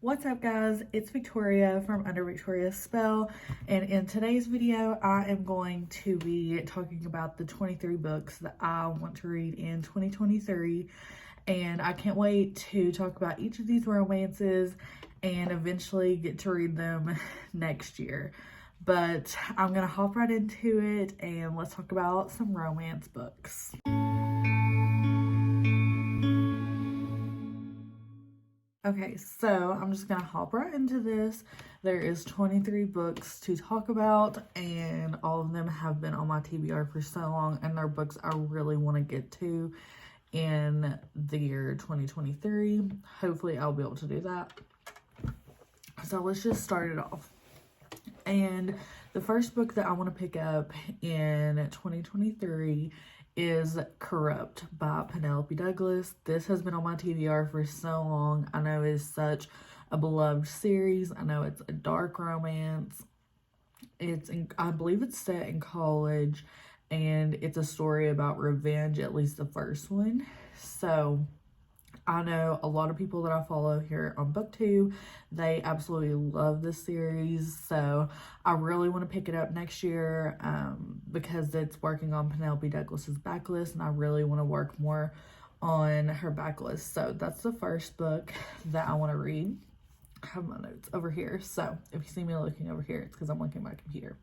What's up guys, it's Victoria from Under Victoria's Spell, and in today's video I am going to be talking about the 23 books that I want to read in 2023, and I can't wait to talk about each of these romances and eventually get to read them next year. But I'm gonna hop right into it and let's talk about some romance books. Okay, so I'm just gonna hop right into this. There is 23 books to talk about, and all of them have been on my TBR for so long, and they're books I really want to get to in the year 2023. Hopefully I'll be able to do that. So let's just start it off. And the first book that I want to pick up in 2023 is Corrupt by Penelope Douglas. This has been on my TBR for so long. I know it's such a beloved series. I know it's a dark romance. I believe it's set in college, and it's a story about revenge, at least the first one. So I know a lot of people that I follow here on BookTube, they absolutely love this series, so I really want to pick it up next year because it's working on Penelope Douglas's backlist, and I really want to work more on her backlist. So that's the first book that I want to read. I have my notes over here, so if you see me looking over here, it's because I'm looking at my computer.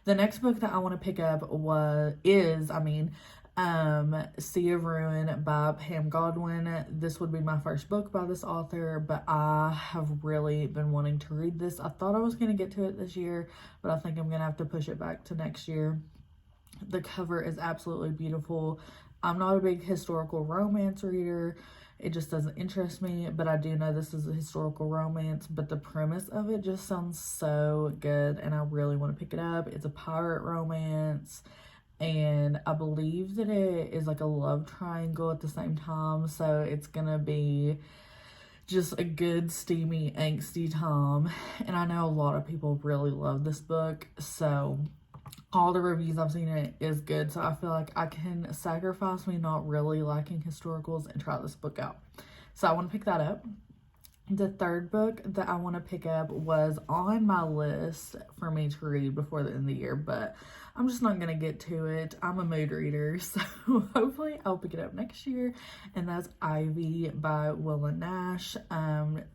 The next book that I want to pick up Sea of Ruin by Pam Godwin. This would be my first book by this author, but I have really been wanting to read this. I thought I was going to get to it this year, but I think I'm going to have to push it back to next year. The cover is absolutely beautiful. I'm not a big historical romance reader. It just doesn't interest me, but I do know this is a historical romance, but the premise of it just sounds so good, and I really want to pick it up. It's a pirate romance, and I believe that it is like a love triangle at the same time, so it's gonna be just a good, steamy, angsty time. And I know a lot of people really love this book, so all the reviews I've seen it is good, so I feel like I can sacrifice me not really liking historicals and try this book out. So I want to pick that up. The third book that I want to pick up was on my list for me to read before the end of the year, but I'm just not going to get to it. I'm a mood reader, so hopefully I'll pick it up next year, and that's Ivy by Will and Nash.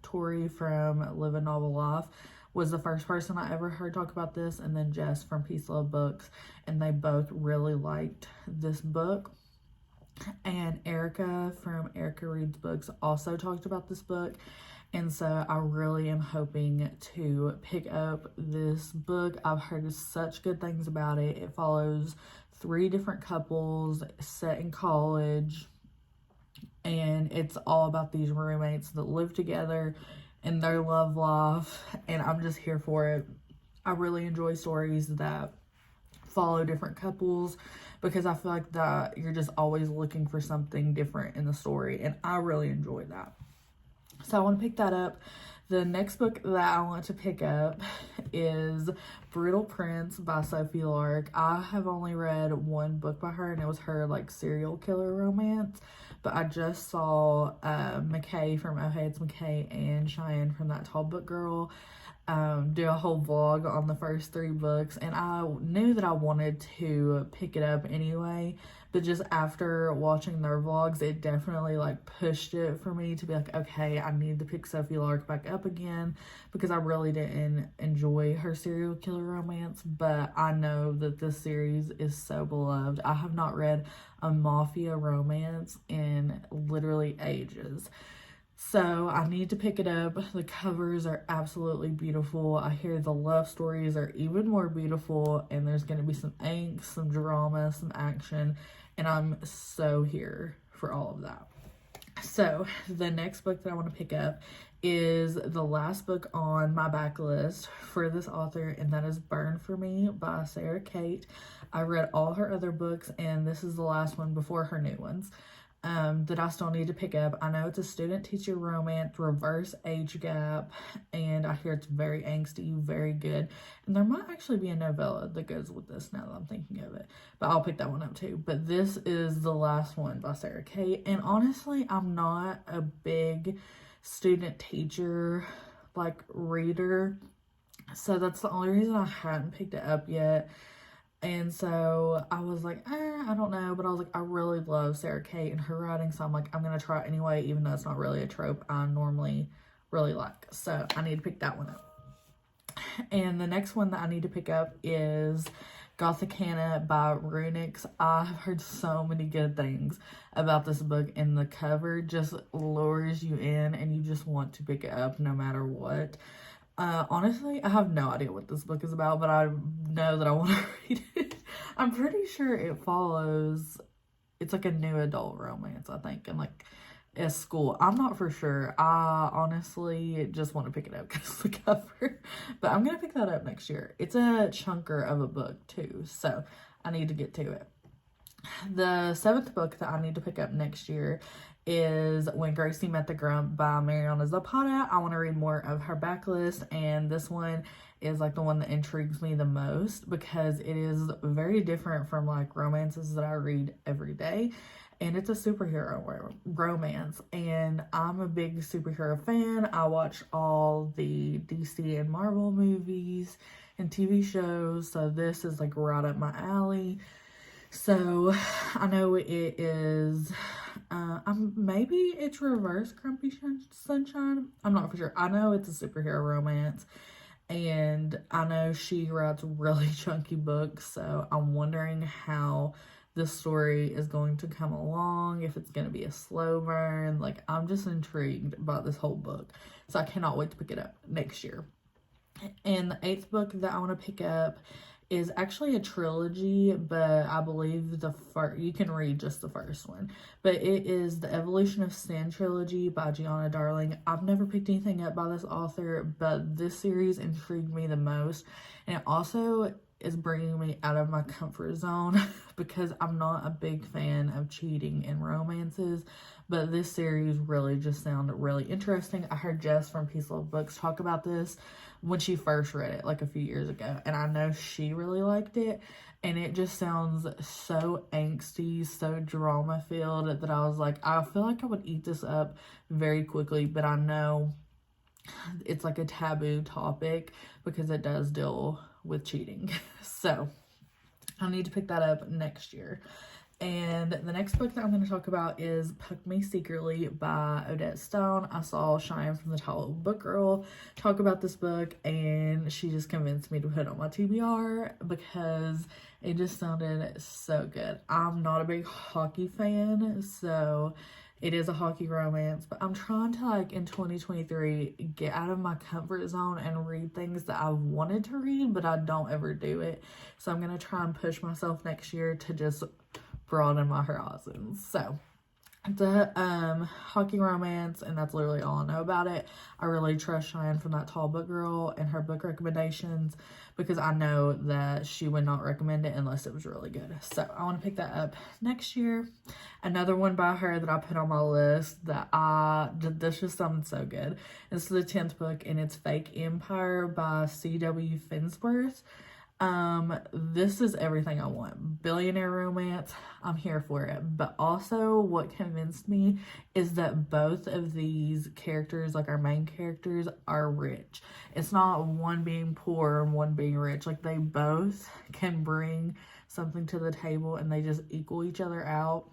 Tori from Live a Novel Life was the first person I ever heard talk about this, and then Jess from Peace Love Books, and they both really liked this book. And Erica from Erica Reads Books also talked about this book, and so I really am hoping to pick up this book. I've heard such good things about it. It follows 3 different couples set in college, and it's all about these roommates that live together and their love life, and I'm just here for it. I really enjoy stories that follow different couples because I feel like that you're just always looking for something different in the story, and I really enjoy that. So I want to pick that up. The next book that I want to pick up is Brutal Prince by Sophie Lark. I have only read one book by her, and it was her like serial killer romance, but I just saw McKay from Oh Hey It's McKay and Cheyenne from That Tall Book Girl do a whole vlog on the first 3 books, and I knew that I wanted to pick it up anyway, but just after watching their vlogs, it definitely like pushed it for me to be like, okay, I need to pick Sophie Lark back up again, because I really didn't enjoy her serial killer romance, but I know that this series is so beloved. I have not read a mafia romance in literally ages. So I need to pick it up. The covers are absolutely beautiful. I hear the love stories are even more beautiful, and there's going to be some angst, some drama, some action, and I'm so here for all of that. So the next book that I want to pick up is the last book on my backlist for this author, and that is Burn For Me by Sarah Kate. I read all her other books, and this is the last one before her new ones that I still need to pick up. I know it's a student-teacher romance, reverse age gap, and I hear it's very angsty, very good. And there might actually be a novella that goes with this now that I'm thinking of it, but I'll pick that one up too. But this is the last one by Sarah Kate, and honestly, I'm not a big student-teacher like reader, so that's the only reason I hadn't picked it up yet. And so I was like, I don't know, but I was like, I really love Sarah Kate and her writing, so I'm like, I'm gonna try it anyway, even though it's not really a trope I normally really like. So I need to pick that one up. And the next one that I need to pick up is Gothicana by Runix. I've heard so many good things about this book, and the cover just lures you in and you just want to pick it up no matter what. Honestly, I have no idea what this book is about, but I know that I want to read it. I'm pretty sure it follows, it's like a new adult romance, I think, and like a school. I'm not for sure. I honestly just want to pick it up because of the cover, but I'm going to pick that up next year. It's a chunker of a book too, so I need to get to it. The 7th book that I need to pick up next year is When Gracie Met the Grump by MARIANA ZAPATA. I want to read more of her backlist, and this one is like the one that intrigues me the most because it is very different from like romances that I read every day, and it's a superhero romance, and I'm a big superhero fan. I watch all the DC and Marvel movies and TV shows, so this is like right up my alley. So I know it is, maybe it's reverse Grumpy Sunshine. I'm not for sure. I know it's a superhero romance, and I know she writes really chunky books, so I'm wondering how this story is going to come along, if it's going to be a slow burn. Like, I'm just intrigued about this whole book, so I cannot wait to pick it up next year. And the 8th book that I want to pick up is actually a trilogy, but I believe you can read just the first one. But it is the Evolution of Sin trilogy by Gianna Darling. I've never picked anything up by this author, but this series intrigued me the most. And it also is bringing me out of my comfort zone because I'm not a big fan of cheating in romances, but this series really just sounded really interesting. I heard Jess from Peaceful Books talk about this when she first read it like a few years ago, and I know she really liked it, and it just sounds so angsty, so drama filled that I was like, I feel like I would eat this up very quickly, but I know it's like a taboo topic because it does deal with cheating. So I need to pick that up next year. And the next book that I'm going to talk about is Puck Me Secretly by Odette Stone. I saw Cheyenne from the Untitled Book Girl talk about this book, and she just convinced me to put it on my TBR because it just sounded so good. I'm not a big hockey fan, so it is a hockey romance, but I'm trying to, like, in 2023, get out of my comfort zone and read things that I wanted to read, but I don't ever do it. So I'm going to try and push myself next year to just broaden my horizons. So it's a hockey romance, and that's literally all I know about it. I really trust Cheyenne from That Tall Book Girl and her book recommendations because I know that she would not recommend it unless it was really good. So I want to pick that up next year. Another one by her that I put on my list that this just sounded so good. This is the 10th book, and it's Fake Empire by C.W. Finsworth. This is everything I want. Billionaire romance, I'm here for it. But also what convinced me is that both of these characters, like our main characters, are rich. It's not one being poor and one being rich. Like, they both can bring something to the table and they just equal each other out.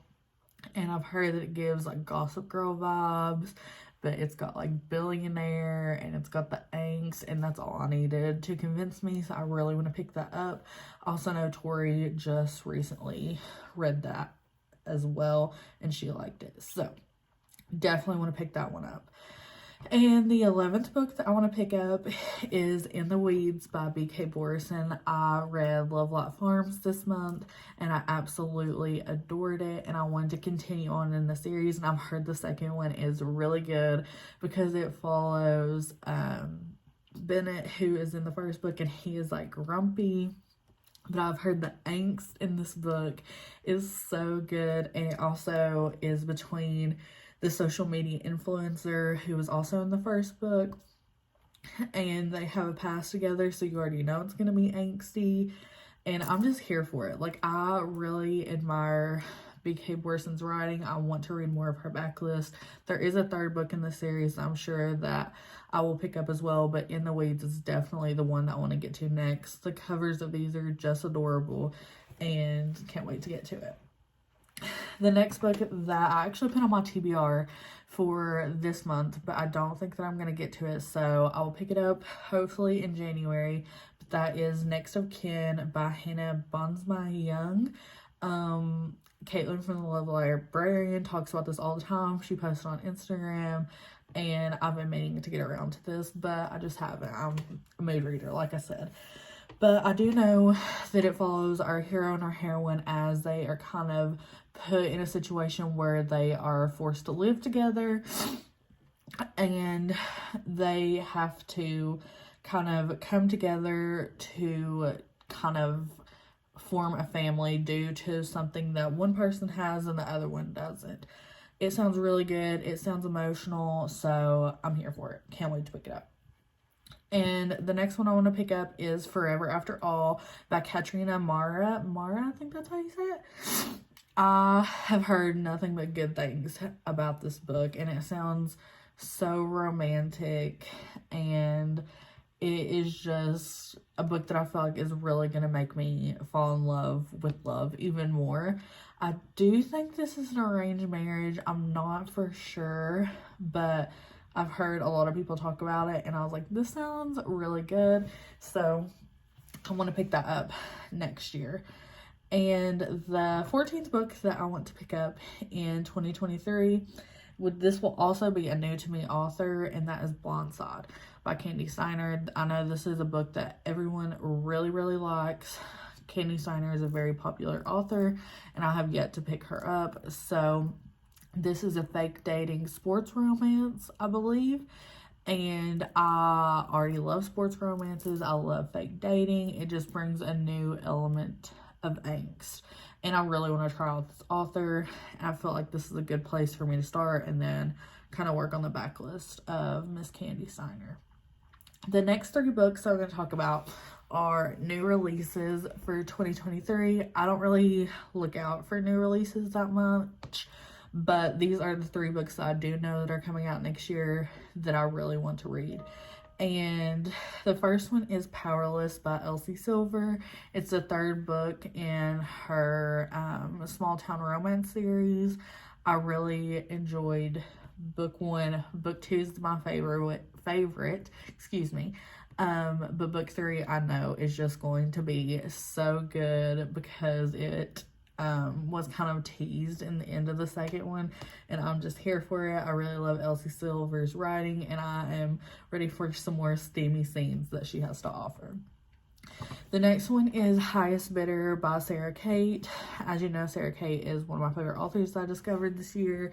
And I've heard that it gives like Gossip Girl vibes, but it's got like billionaire and it's got the angst, and that's all I needed to convince me, so I really want to pick that up. Also know Tori just recently read that as well, and she liked it, so definitely want to pick that one up. And the 11th book that I want to pick up is In the Weeds by B.K. Borison. I read Love Lot Farms this month, and I absolutely adored it, and I wanted to continue on in the series, and I've heard the second one is really good because it follows Bennett, who is in the first book, and he is like grumpy. But I've heard the angst in this book is so good, and it also is between the social media influencer who was also in the first book, and they have a past together, so you already know it's gonna be angsty, and I'm just here for it. Like, I really admire B.K. Borson's writing. I want to read more of her backlist. There is a third book in the series I'm sure that I will pick up as well, but In the Weeds is definitely the one that I want to get to next. The covers of these are just adorable and can't wait to get to it. The next book that I actually put on my TBR for this month, but I don't think that I'm going to get to it, so I will pick it up hopefully in January. But that is Next of Kin by Hannah Bonsma-Young. Caitlin from the Love Librarian talks about this all the time. She posts on Instagram, and I've been meaning to get around to this, but I just haven't. I'm a mood reader, like I said. But I do know that it follows our hero and our heroine as they are kind of put in a situation where they are forced to live together, and they have to kind of come together to kind of form a family due to something that one person has and the other one doesn't. It sounds really good. It sounds emotional, so I'm here for it. Can't wait to pick it up. And the next one I want to pick up is Forever After All by Katrina Mara, I think that's how you say it. I have heard nothing but good things about this book, and it sounds so romantic, and it is just a book that I feel like is really going to make me fall in love with love even more. I do think this is an arranged marriage. I'm not for sure, but I've heard a lot of people talk about it, and I was like, this sounds really good. So I want to pick that up next year. And the 14th book that I want to pick up in 2023, this will also be a new to me author, and that is Blindside by Candy Steiner. I know this is a book that everyone really, really likes. Candy Steiner is a very popular author, and I have yet to pick her up. So this is a fake dating sports romance, I believe. And I already love sports romances. I love fake dating. It just brings a new element of angst. And I really want to try out this author. And I feel like this is a good place for me to start and then kind of work on the backlist of Miss Candy Steiner. The next 3 books I'm going to talk about are new releases for 2023. I don't really look out for new releases that much, but these are the 3 books that I do know that are coming out next year that I really want to read. And the first one is Powerless by Elsie Silver. It's the 3rd book in her small town romance series. I really enjoyed book 1. Book 2 is my favorite, excuse me. But book 3 I know is just going to be so good because it was kind of teased in the end of the second one, and I'm just here for it. I really love Elsie Silver's writing, and I am ready for some more steamy scenes that she has to offer. The next one is Highest Bidder by Sarah Kate. As you know, Sarah Kate is one of my favorite authors that I discovered this year,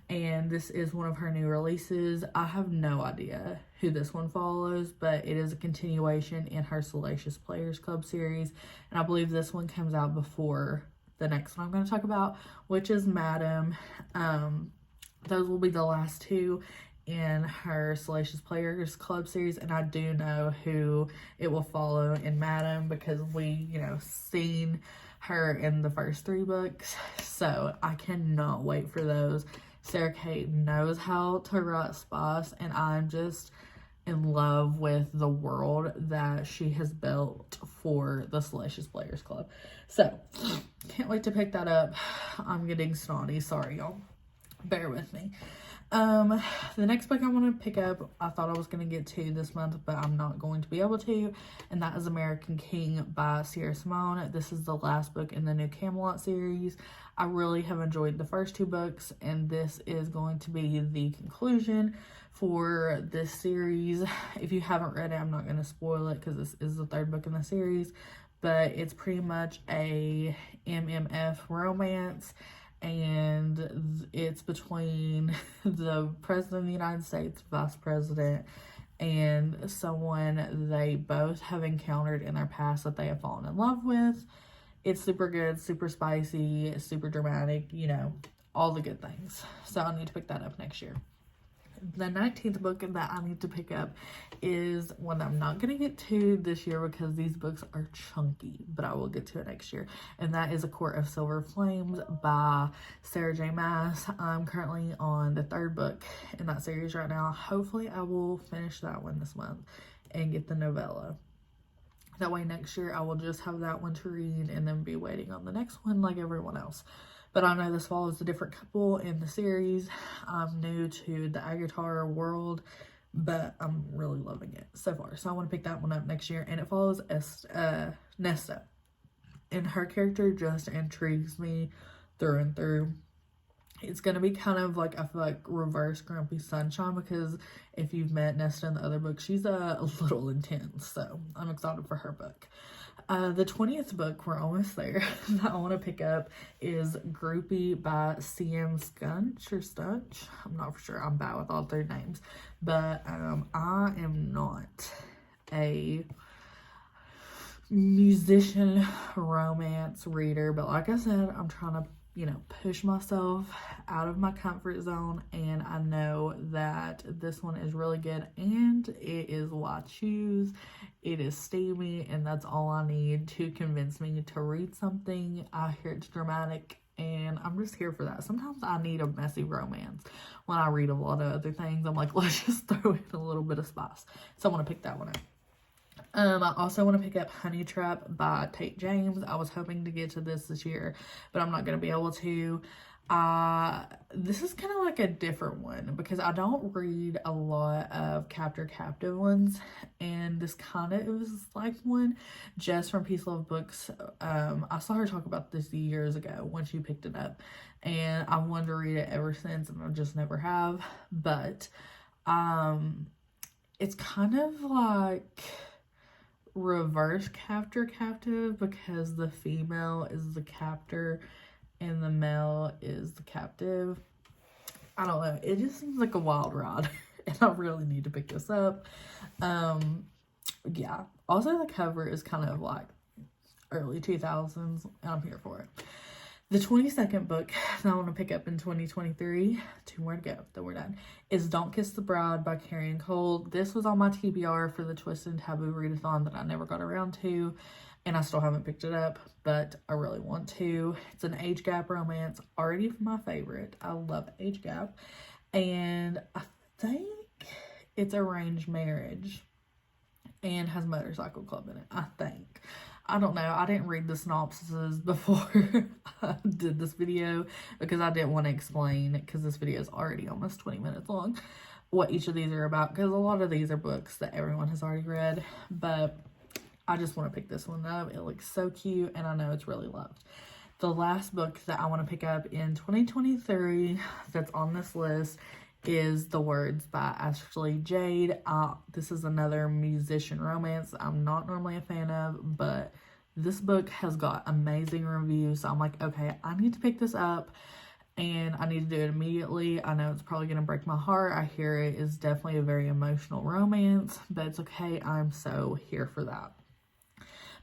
and this is one of her new releases. I have no idea who this one follows, but it is a continuation in her Salacious Players Club series, and I believe this one comes out before the next one I'm going to talk about, which is Madam. Those will be the last 2 in her Salacious Players Club series, and I do know who it will follow in Madam because we, seen her in the first 3 books, so I cannot wait for those. Sarah Kate knows how to write spice, and I'm just in love with the world that she has built for the Salacious Players Club. So, can't wait to pick that up. I'm getting snotty. Sorry, y'all. Bear with me. The next book I want to pick up, I thought I was going to get to this month, but I'm not going to be able to, and that is American King by Sierra Simone. This is the last book in the new Camelot series. I really have enjoyed the first 2 books, and this is going to be the conclusion for this series. If you haven't read it, I'm not going to spoil it because this is the 3rd book in the series, but it's pretty much a MMF romance, and it's between the President of the United States, Vice President, and someone they both have encountered in their past that they have fallen in love with. It's super good, super spicy, super dramatic, all the good things. So I need to pick that up next year. The 19th book that I need to pick up is one that I'm not going to get to this year because these books are chunky, but I will get to it next year. And that is A Court of Silver Flames by Sarah J. Maas. I'm currently on the 3rd book in that series right now. Hopefully I will finish that one this month and get the novella. That way next year I will just have that one to read and then be waiting on the next one like everyone else. But I know this follows a different couple in the series. I'm new to the Agatar world, but I'm really loving it so far. So I want to pick that one up next year. And it follows Nesta. And her character just intrigues me through and through. It's going to be kind of like, I feel like, reverse Grumpy Sunshine, because if you've met Nesta in the other book, she's a little intense. So I'm excited for her book. The 20th book, we're almost there, that I want to pick up is Groupie by C.M. Skunch or Stunch. I'm not for sure. I'm bad with all 3 names. But I am not a musician romance reader. But like I said, I'm trying to, push myself out of my comfort zone, and I know that this one is really good, and it is YA. It is steamy, and that's all I need to convince me to read something. I hear it's dramatic, and I'm just here for that. Sometimes I need a messy romance. When I read a lot of other things, I'm like, let's just throw in a little bit of spice. So I want to pick that one up. I also want to pick up Honey Trap by Tate James. I was hoping to get to this year, but I'm not going to be able to. This is kind of like a different one because I don't read a lot of captive ones, and this kind of was like one. Jess from Peace Love Books, I saw her talk about this years ago when she picked it up, and I wanted to read it ever since, and I just never have. But it's kind of like reverse captive because the female is the captor and the male is the captive. I don't know, it just seems like a wild ride and I really need to pick this up. Yeah, also the cover is kind of like early 2000s and I'm here for it. The 22nd book that I want to pick up in 2023, 2 more to go, then we're done, is Don't Kiss the Bride by Carrie Cole. This was on my TBR for the Twist and Taboo readathon that I never got around to, and I still haven't picked it up, but I really want to. It's an age gap romance, already my favorite. I love age gap, and I think it's arranged marriage and has Motorcycle Club in it, I think. I don't know. I didn't read the synopses before I did this video because I didn't want to explain, because this video is already almost 20 minutes long, what each of these are about, because a lot of these are books that everyone has already read, but I just want to pick this one up. It looks so cute and I know it's really loved. The last book that I want to pick up in 2023 that's on this list is The Words by Ashley Jade. This is another musician romance I'm not normally a fan of, but this book has got amazing reviews, so I'm like, okay, I need to pick this up and I need to do it immediately. I know it's probably going to break my heart. I hear it is definitely a very emotional romance, but it's okay. I'm so here for that.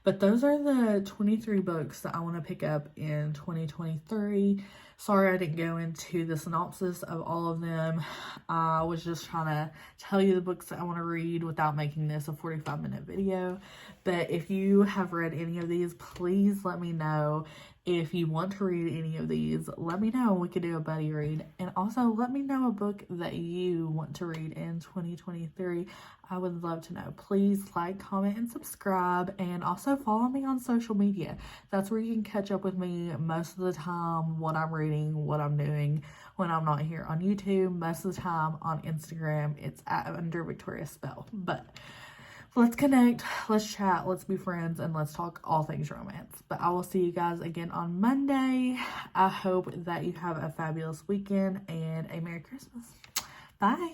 But those are the 23 books that I want to pick up in 2023. Sorry I didn't go into the synopsis of all of them. I was just trying to tell you the books that I want to read without making this a 45-minute video. But if you have read any of these, please let me know. If you want to read any of these, let me know. We could do a buddy read. And also let me know a book that you want to read in 2023. I would love to know. Please like, comment, and subscribe. And also follow me on social media. That's where you can catch up with me most of the time, what I'm reading, what I'm doing when I'm not here on YouTube. Most of the time on Instagram, it's under Victoria Spell. But let's connect, let's chat, let's be friends, and let's talk all things romance. But I will see you guys again on Monday. I hope that you have a fabulous weekend and a Merry Christmas. Bye.